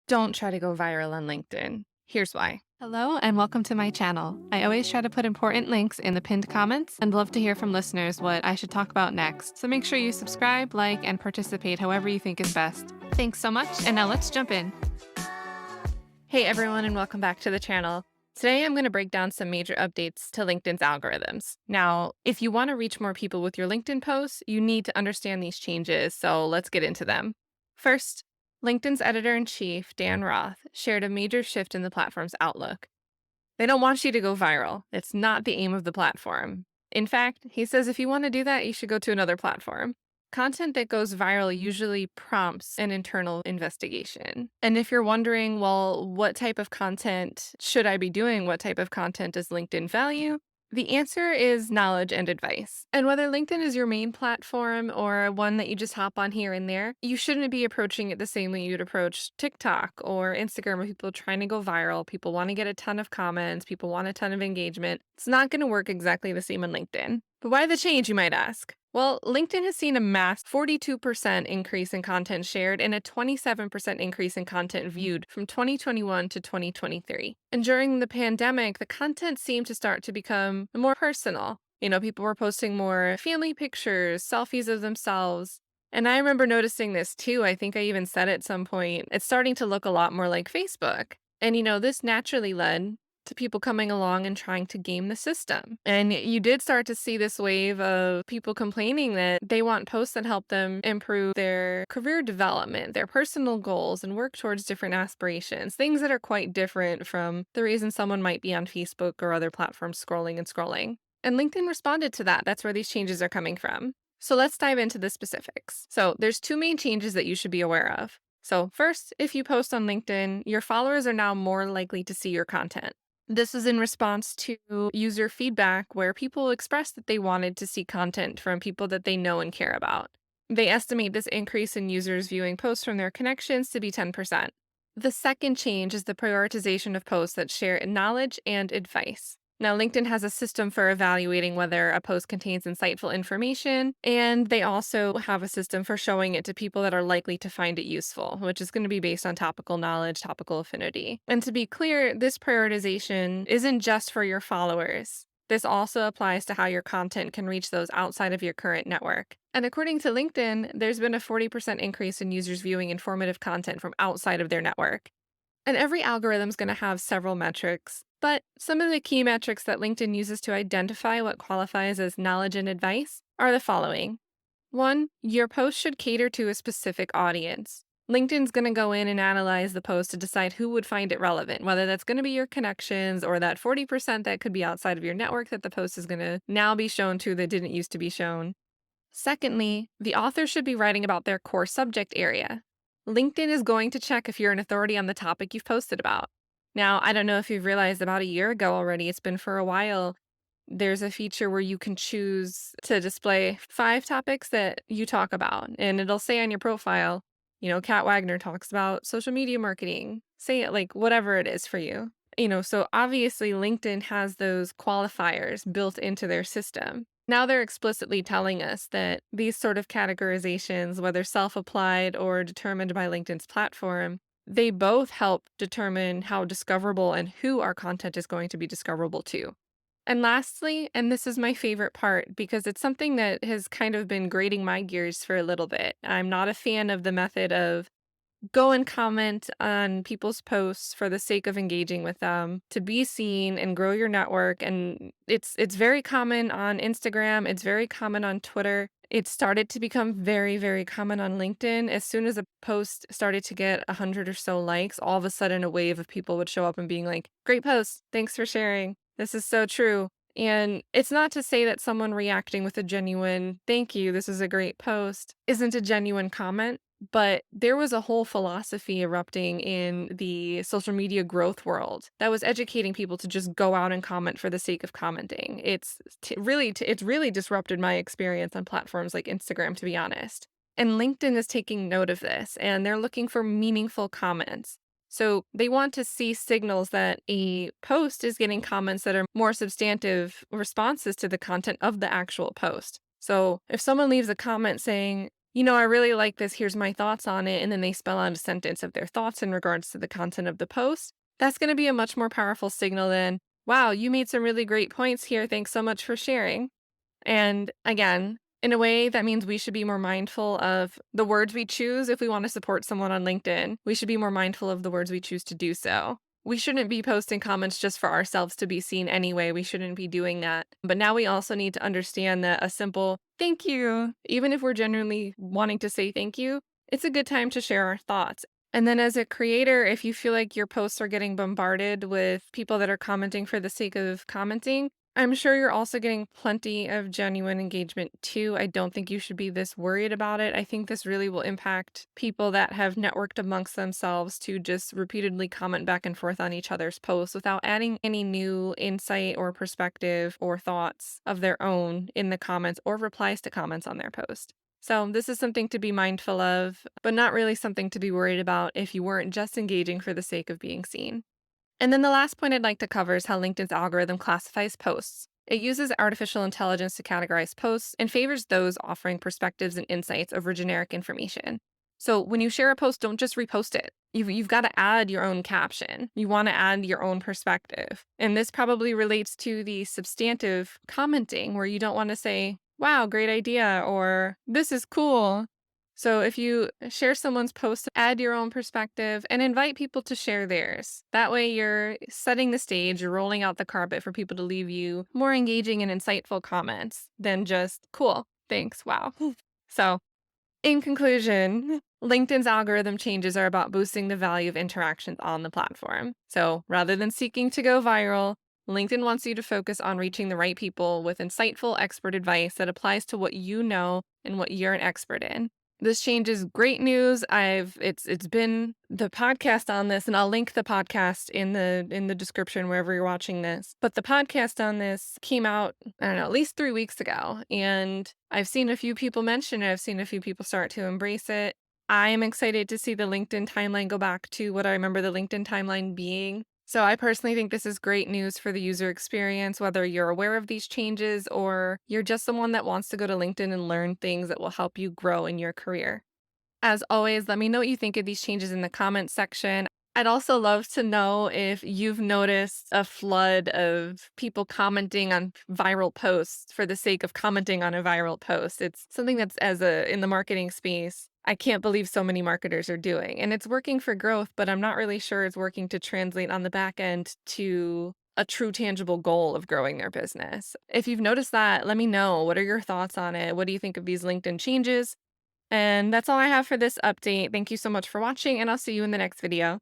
Don't try to go viral on LinkedIn. Here's why. Hello and welcome to my channel. I always try to put important links in the pinned comments and love to hear from listeners what I should talk about next. So make sure you subscribe, like, and participate however you think is best. Thanks so much, and now let's jump in. Hey everyone, and welcome back to the channel. Today I'm going to break down some major updates to LinkedIn's algorithms. Now, if you want to reach more people with your LinkedIn posts, you need to understand these changes, so let's get into them. First, LinkedIn's editor-in-chief, Dan Roth, shared a major shift in the platform's outlook. They don't want you to go viral. It's not the aim of the platform. In fact, he says if you want to do that, you should go to another platform. Content that goes viral usually prompts an internal investigation. And if you're wondering, well, what type of content should I be doing? What type of content does LinkedIn value? The answer is knowledge and advice. And whether LinkedIn is your main platform or one that you just hop on here and there, you shouldn't be approaching it the same way you'd approach TikTok or Instagram, where people are trying to go viral. People want to get a ton of comments, people want a ton of engagement. It's not going to work exactly the same on LinkedIn. But why the change, you might ask? Well, LinkedIn has seen a mass 42% increase in content shared and a 27% increase in content viewed from 2021 to 2023. And during the pandemic, the content seemed to start to become more personal. People were posting more family pictures, selfies of themselves. And I remember noticing this too. I think I even said at some point, it's starting to look a lot more like Facebook. And this naturally led to people coming along and trying to game the system. And you did start to see this wave of people complaining that they want posts that help them improve their career development, their personal goals, and work towards different aspirations, things that are quite different from the reason someone might be on Facebook or other platforms scrolling and scrolling. And LinkedIn responded to that. That's where these changes are coming from. So let's dive into the specifics. So there's two main changes that you should be aware of. So first, if you post on LinkedIn, your followers are now more likely to see your content. This is in response to user feedback where people expressed that they wanted to see content from people that they know and care about. They estimate this increase in users viewing posts from their connections to be 10%. The second change is the prioritization of posts that share knowledge and advice. Now, LinkedIn has a system for evaluating whether a post contains insightful information, and they also have a system for showing it to people that are likely to find it useful, which is going to be based on topical knowledge, topical affinity. And to be clear, this prioritization isn't just for your followers. This also applies to how your content can reach those outside of your current network. And according to LinkedIn, there's been a 40% increase in users viewing informative content from outside of their network. And every algorithm is going to have several metrics, but some of the key metrics that LinkedIn uses to identify what qualifies as knowledge and advice are the following. One, your post should cater to a specific audience. LinkedIn's going to go in and analyze the post to decide who would find it relevant, whether that's going to be your connections or that 40% that could be outside of your network that the post is going to now be shown to that didn't used to be shown. Secondly, the author should be writing about their core subject area. LinkedIn is going to check if you're an authority on the topic you've posted about. Now, I don't know if you've realized about a year ago already, it's been for a while. There's a feature where you can choose to display 5 topics that you talk about, and it'll say on your profile, Kat Wagner talks about social media marketing. Say it like whatever it is for you. So obviously LinkedIn has those qualifiers built into their system. Now they're explicitly telling us that these sort of categorizations, whether self-applied or determined by LinkedIn's platform, they both help determine how discoverable and who our content is going to be discoverable to. And lastly, and this is my favorite part because it's something that has kind of been grating my gears for a little bit. I'm not a fan of the method of go and comment on people's posts for the sake of engaging with them to be seen and grow your network. And it's very common on Instagram, it's very common on Twitter. It started to become very, very common on LinkedIn. As soon as a post started to get 100 or so likes, all of a sudden a wave of people would show up and being like, great post, thanks for sharing. This is so true. And it's not to say that someone reacting with a genuine, thank you, this is a great post, isn't a genuine comment. But there was a whole philosophy erupting in the social media growth world that was educating people to just go out and comment for the sake of commenting. It's really disrupted my experience on platforms like Instagram, to be honest. And LinkedIn is taking note of this, and they're looking for meaningful comments. So they want to see signals that a post is getting comments that are more substantive responses to the content of the actual post. So if someone leaves a comment saying, I really like this. Here's my thoughts on it. And then they spell out a sentence of their thoughts in regards to the content of the post. That's going to be a much more powerful signal than, wow, you made some really great points here. Thanks so much for sharing. And again, in a way, that means we should be more mindful of the words we choose if we want to support someone on LinkedIn. We should be more mindful of the words we choose to do so. We shouldn't be posting comments just for ourselves to be seen anyway. We shouldn't be doing that. But now we also need to understand that a simple thank you, even if we're genuinely wanting to say thank you, it's a good time to share our thoughts. And then as a creator, if you feel like your posts are getting bombarded with people that are commenting for the sake of commenting, I'm sure you're also getting plenty of genuine engagement too. I don't think you should be this worried about it. I think this really will impact people that have networked amongst themselves to just repeatedly comment back and forth on each other's posts without adding any new insight or perspective or thoughts of their own in the comments or replies to comments on their post. So, this is something to be mindful of, but not really something to be worried about if you weren't just engaging for the sake of being seen. And then the last point I'd like to cover is how LinkedIn's algorithm classifies posts. It uses artificial intelligence to categorize posts and favors those offering perspectives and insights over generic information. So when you share a post, don't just repost it. You've got to add your own caption. You want to add your own perspective. And this probably relates to the substantive commenting where you don't want to say, wow, great idea, or this is cool. So if you share someone's post, add your own perspective and invite people to share theirs. That way you're setting the stage, you're rolling out the carpet for people to leave you more engaging and insightful comments than just cool, thanks, wow. So in conclusion, LinkedIn's algorithm changes are about boosting the value of interactions on the platform. So rather than seeking to go viral, LinkedIn wants you to focus on reaching the right people with insightful expert advice that applies to what you know and what you're an expert in. This change is great news. It's been the podcast on this, and I'll link the podcast in the description wherever you're watching this. But the podcast on this came out, I don't know, at least 3 weeks ago. And I've seen a few people mention it. I've seen a few people start to embrace it. I am excited to see the LinkedIn timeline go back to what I remember the LinkedIn timeline being. So I personally think this is great news for the user experience, whether you're aware of these changes or you're just someone that wants to go to LinkedIn and learn things that will help you grow in your career. As always, let me know what you think of these changes in the comments section. I'd also love to know if you've noticed a flood of people commenting on viral posts for the sake of commenting on a viral post. It's something that's in the marketing space, I can't believe so many marketers are doing. And it's working for growth, but I'm not really sure it's working to translate on the back end to a true tangible goal of growing their business. If you've noticed that, let me know. What are your thoughts on it? What do you think of these LinkedIn changes? And that's all I have for this update. Thank you so much for watching, and I'll see you in the next video.